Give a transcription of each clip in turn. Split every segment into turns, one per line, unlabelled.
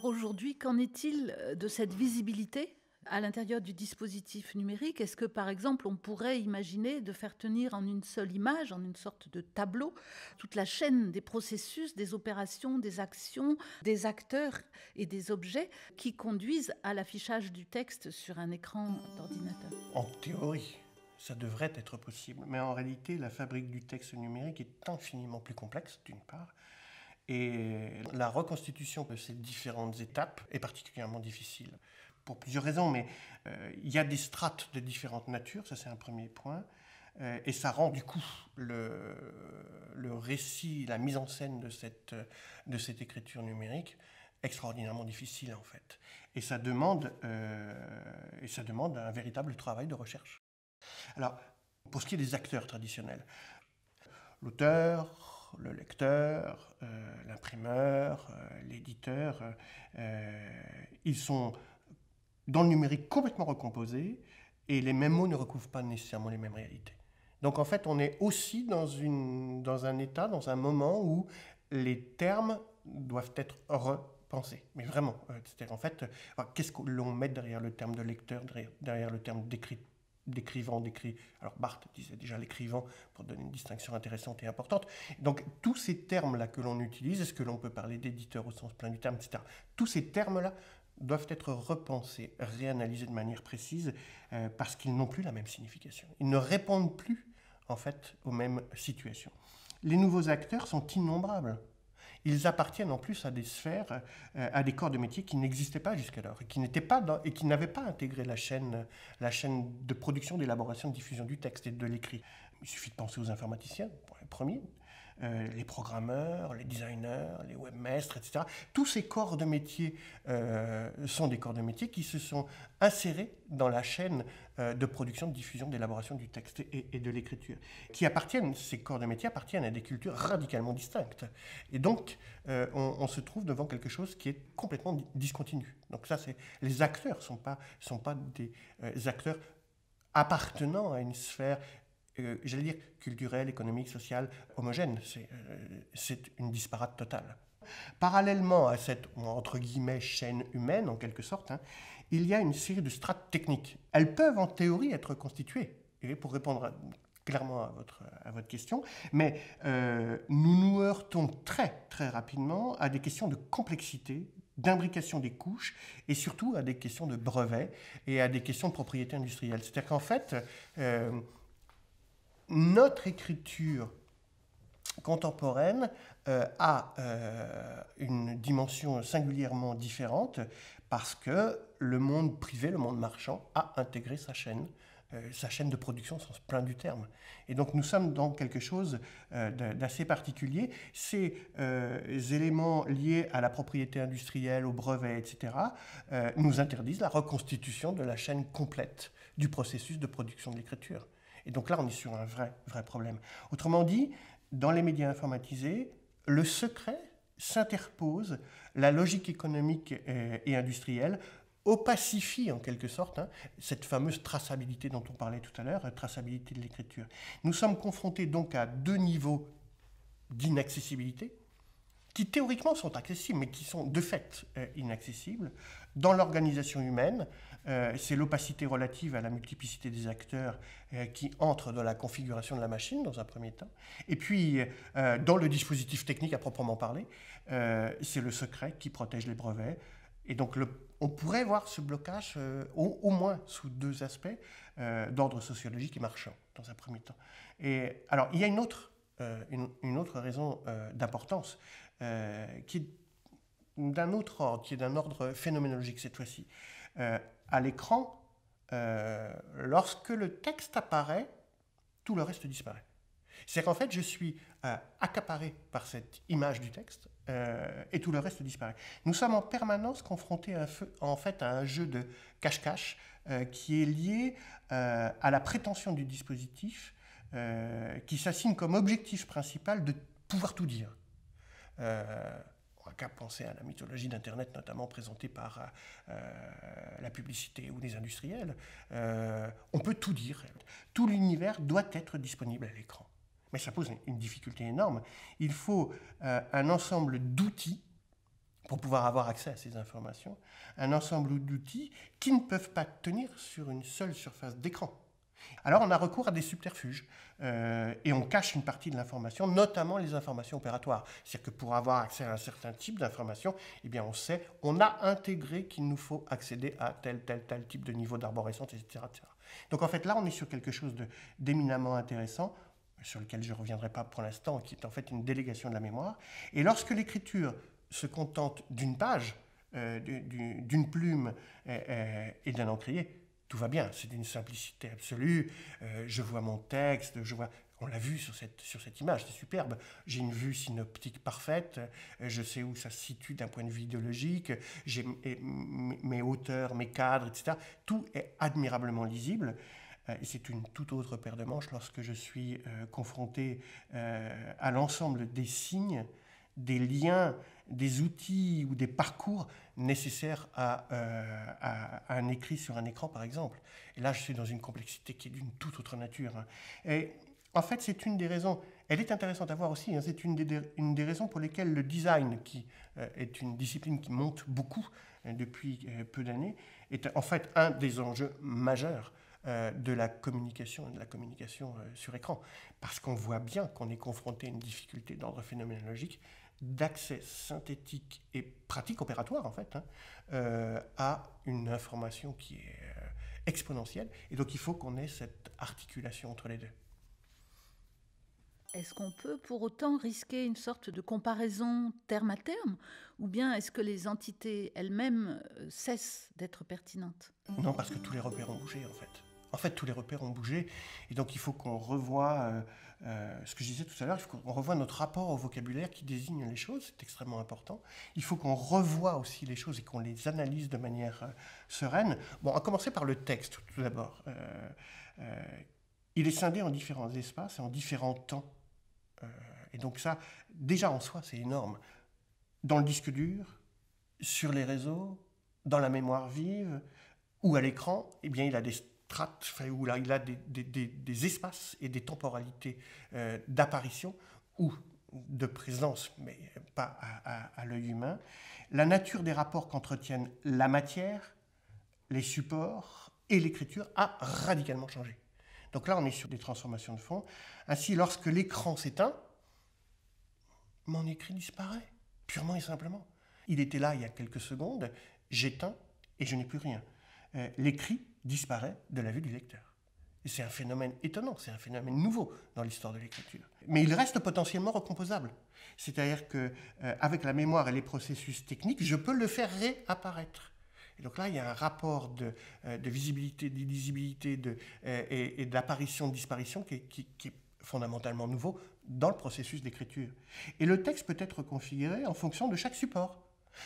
Alors aujourd'hui, qu'en est-il de cette visibilité à l'intérieur du dispositif numérique? Est-ce que, par exemple, on pourrait imaginer de faire tenir en une seule image, en une sorte de tableau, toute la chaîne des processus, des opérations, des actions, des acteurs et des objets qui conduisent à l'affichage du texte sur un écran d'ordinateur?
En théorie, ça devrait être possible, mais en réalité, la fabrique du texte numérique est infiniment plus complexe, d'une part, et la reconstitution de ces différentes étapes est particulièrement difficile, pour plusieurs raisons, mais il y a des strates de différentes natures, ça c'est un premier point, et ça rend du coup le récit, la mise en scène de cette écriture numérique extraordinairement difficile en fait. Et ça demande un véritable travail de recherche. Alors, pour ce qui est des acteurs traditionnels, l'auteur, le lecteur, l'imprimeur, l'éditeur, ils sont dans le numérique complètement recomposés et les mêmes mots ne recouvrent pas nécessairement les mêmes réalités. Donc en fait, on est aussi dans un état, dans un moment où les termes doivent être repensés. Mais vraiment, c'est-à-dire en fait, qu'est-ce que l'on met derrière le terme de lecteur, derrière le terme d'écrivant, d'écrit. Alors Barthes disait déjà l'écrivant pour donner une distinction intéressante et importante. Donc tous ces termes-là que l'on utilise, est-ce que l'on peut parler d'éditeur au sens plein du terme, etc. Tous ces termes-là doivent être repensés, réanalysés de manière précise, parce qu'ils n'ont plus la même signification. Ils ne répondent plus, en fait, aux mêmes situations. Les nouveaux acteurs sont innombrables. Ils appartiennent en plus à des sphères, à des corps de métier qui n'existaient pas jusqu'alors et qui n'avaient pas intégré la chaîne de production, d'élaboration, de diffusion du texte et de l'écrit. Il suffit de penser aux informaticiens, pour les premiers, les programmeurs, les designers, les webmestres, etc. Tous ces corps de métier sont des corps de métier qui se sont insérés dans la chaîne de production, de diffusion, d'élaboration du texte et de l'écriture. Ces corps de métier appartiennent à des cultures radicalement distinctes. Et donc, on se trouve devant quelque chose qui est complètement discontinu. Donc ça, les acteurs ne sont pas des acteurs appartenant à une sphère j'allais dire culturelle, économique, sociale, homogène. C'est une disparate totale. Parallèlement à cette, entre guillemets, chaîne humaine, en quelque sorte, il y a une série de strates techniques. Elles peuvent, en théorie, être constituées. Et pour répondre clairement à votre question, mais nous nous heurtons très, très rapidement à des questions de complexité, d'imbrication des couches, et surtout à des questions de brevets et à des questions de propriété industrielle. C'est-à-dire qu'en fait, notre écriture contemporaine a une dimension singulièrement différente parce que le monde privé, le monde marchand, a intégré sa chaîne de production au sens plein du terme. Et donc nous sommes dans quelque chose d'assez particulier. Ces éléments liés à la propriété industrielle, aux brevets, etc., nous interdisent la reconstitution de la chaîne complète du processus de production de l'écriture. Et donc là, on est sur un vrai problème. Autrement dit, dans les médias informatisés, le secret s'interpose, la logique économique et industrielle opacifie en quelque sorte cette fameuse traçabilité dont on parlait tout à l'heure, traçabilité de l'écriture. Nous sommes confrontés donc à deux niveaux d'inaccessibilité qui théoriquement sont accessibles, mais qui sont de fait inaccessibles. Dans l'organisation humaine, c'est l'opacité relative à la multiplicité des acteurs qui entrent dans la configuration de la machine, dans un premier temps. Et puis, dans le dispositif technique à proprement parler, c'est le secret qui protège les brevets. Et donc, on pourrait voir ce blocage au moins sous deux aspects, d'ordre sociologique et marchand, dans un premier temps. Et alors, il y a une autre raison d'importance, qui est d'un autre ordre, qui est d'un ordre phénoménologique cette fois-ci. À l'écran, lorsque le texte apparaît, tout le reste disparaît. C'est qu'en fait, je suis accaparé par cette image du texte et tout le reste disparaît. Nous sommes en permanence confrontés à un jeu de cache-cache qui est lié à la prétention du dispositif qui s'assigne comme objectif principal de pouvoir tout dire. On n'a qu'à penser à la mythologie d'Internet, notamment présentée par la publicité ou les industriels. On peut tout dire. Tout l'univers doit être disponible à l'écran. Mais ça pose une difficulté énorme. Il faut un ensemble d'outils pour pouvoir avoir accès à ces informations, un ensemble d'outils qui ne peuvent pas tenir sur une seule surface d'écran. Alors on a recours à des subterfuges et on cache une partie de l'information, notamment les informations opératoires. C'est-à-dire que pour avoir accès à un certain type d'information, eh bien on a intégré qu'il nous faut accéder à tel type de niveau d'arborescence, etc., etc. Donc en fait là on est sur quelque chose d'éminemment intéressant, sur lequel je ne reviendrai pas pour l'instant, qui est en fait une délégation de la mémoire. Et lorsque l'écriture se contente d'une page, d'une plume et d'un encrier, tout va bien, c'est d'une simplicité absolue. Je vois mon texte, on l'a vu sur cette image, c'est superbe. J'ai une vue synoptique parfaite, je sais où ça se situe d'un point de vue idéologique, j'ai mes hauteurs, mes cadres, etc. Tout est admirablement lisible. Et c'est une toute autre paire de manches lorsque je suis confronté à l'ensemble des signes, des liens, des outils ou des parcours nécessaires à un écrit sur un écran, par exemple. Et là, je suis dans une complexité qui est d'une toute autre nature. Et en fait, c'est une des raisons, elle est intéressante à voir aussi, c'est une des raisons pour lesquelles le design, qui est une discipline qui monte beaucoup depuis peu d'années, est en fait un des enjeux majeurs de la communication et de la communication sur écran. Parce qu'on voit bien qu'on est confronté à une difficulté d'ordre phénoménologique, d'accès synthétique et pratique opératoire, en fait, à une information qui est exponentielle. Et donc, il faut qu'on ait cette articulation entre les deux.
Est-ce qu'on peut pour autant risquer une sorte de comparaison terme à terme, ou bien est-ce que les entités elles-mêmes cessent d'être pertinentes?
Non, parce que tous les repères ont bougé, en fait. En fait, tous les repères ont bougé, et donc il faut qu'on revoie, ce que je disais tout à l'heure, il faut qu'on revoie notre rapport au vocabulaire qui désigne les choses, c'est extrêmement important. Il faut qu'on revoie aussi les choses et qu'on les analyse de manière sereine. Bon, à commencer par le texte, tout d'abord. Il est scindé en différents espaces et en différents temps. Et donc ça, déjà en soi, c'est énorme. Dans le disque dur, sur les réseaux, dans la mémoire vive, ou à l'écran, eh bien, il a des strates, où là, il a des espaces et des temporalités d'apparition ou de présence, mais pas à l'œil humain. La nature des rapports qu'entretiennent la matière, les supports et l'écriture a radicalement changé. Donc là, on est sur des transformations de fond. Ainsi, lorsque l'écran s'éteint, mon écrit disparaît, purement et simplement. Il était là il y a quelques secondes, j'éteins et je n'ai plus rien. L'écrit disparaît de la vue du lecteur. Et c'est un phénomène étonnant, c'est un phénomène nouveau dans l'histoire de l'écriture. Mais il reste potentiellement recomposable. C'est-à-dire qu'avec la mémoire et les processus techniques, je peux le faire réapparaître. Et donc là, il y a un rapport de visibilité, d'illisibilité et d'apparition, de disparition qui est fondamentalement nouveau dans le processus d'écriture. Et le texte peut être configuré en fonction de chaque support.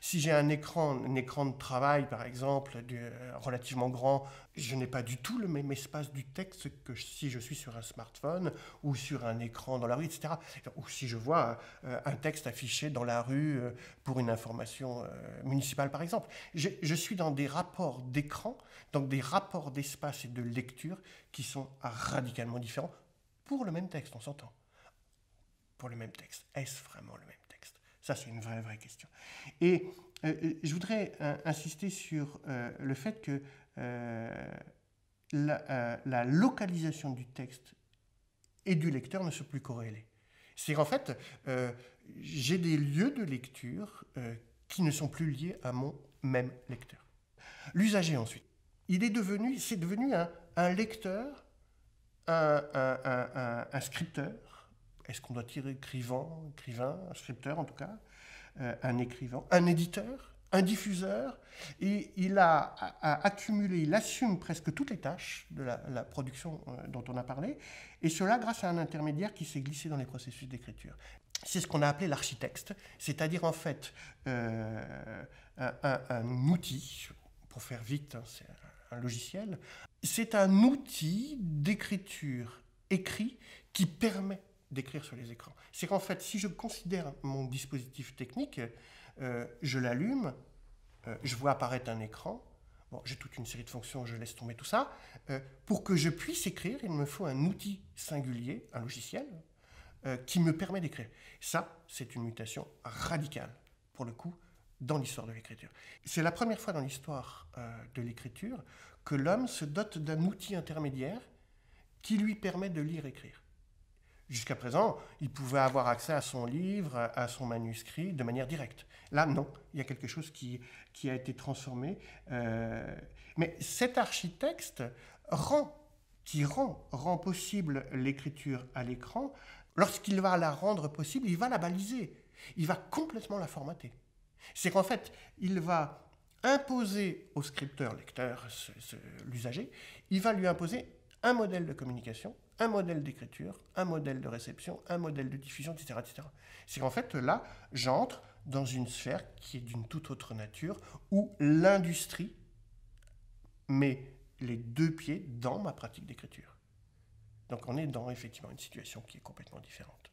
Si j'ai un écran de travail, par exemple, relativement grand, je n'ai pas du tout le même espace du texte que si je suis sur un smartphone ou sur un écran dans la rue, etc. Ou si je vois un texte affiché dans la rue pour une information municipale, par exemple. Je suis dans des rapports d'écran, donc des rapports d'espace et de lecture qui sont radicalement différents pour le même texte, on s'entend. Pour le même texte. Est-ce vraiment le même texte ? Ça, c'est une vraie question. Et je voudrais insister sur le fait que la localisation du texte et du lecteur ne sont plus corrélées. C'est qu'en fait, j'ai des lieux de lecture qui ne sont plus liés à mon même lecteur. L'usager, ensuite. C'est devenu un lecteur, un scripteur. Est-ce qu'on doit tirer écrivain, un scripteur en tout cas, un écrivain, un éditeur, un diffuseur, et il a accumulé, il assume presque toutes les tâches de la production dont on a parlé, et cela grâce à un intermédiaire qui s'est glissé dans les processus d'écriture. C'est ce qu'on a appelé l'architexte, c'est-à-dire en fait un outil, pour faire vite, c'est un logiciel, c'est un outil d'écriture écrit qui permet d'écrire sur les écrans. C'est qu'en fait, si je considère mon dispositif technique, je l'allume, je vois apparaître un écran, bon, j'ai toute une série de fonctions, je laisse tomber tout ça. Pour que je puisse écrire, il me faut un outil singulier, un logiciel, qui me permet d'écrire. Ça, c'est une mutation radicale, pour le coup, dans l'histoire de l'écriture. C'est la première fois dans l'histoire de l'écriture que l'homme se dote d'un outil intermédiaire qui lui permet de lire et écrire. Jusqu'à présent, il pouvait avoir accès à son livre, à son manuscrit de manière directe. Là, non, il y a quelque chose qui a été transformé. Mais cet architecte rend possible l'écriture à l'écran. Lorsqu'il va la rendre possible, il va la baliser. Il va complètement la formater. C'est qu'en fait, il va imposer au scripteur, lecteur, l'usager, il va lui imposer un modèle de communication, un modèle d'écriture, un modèle de réception, un modèle de diffusion, etc. etc. C'est qu'en fait, là, j'entre dans une sphère qui est d'une toute autre nature, où l'industrie met les deux pieds dans ma pratique d'écriture. Donc on est dans effectivement une situation qui est complètement différente.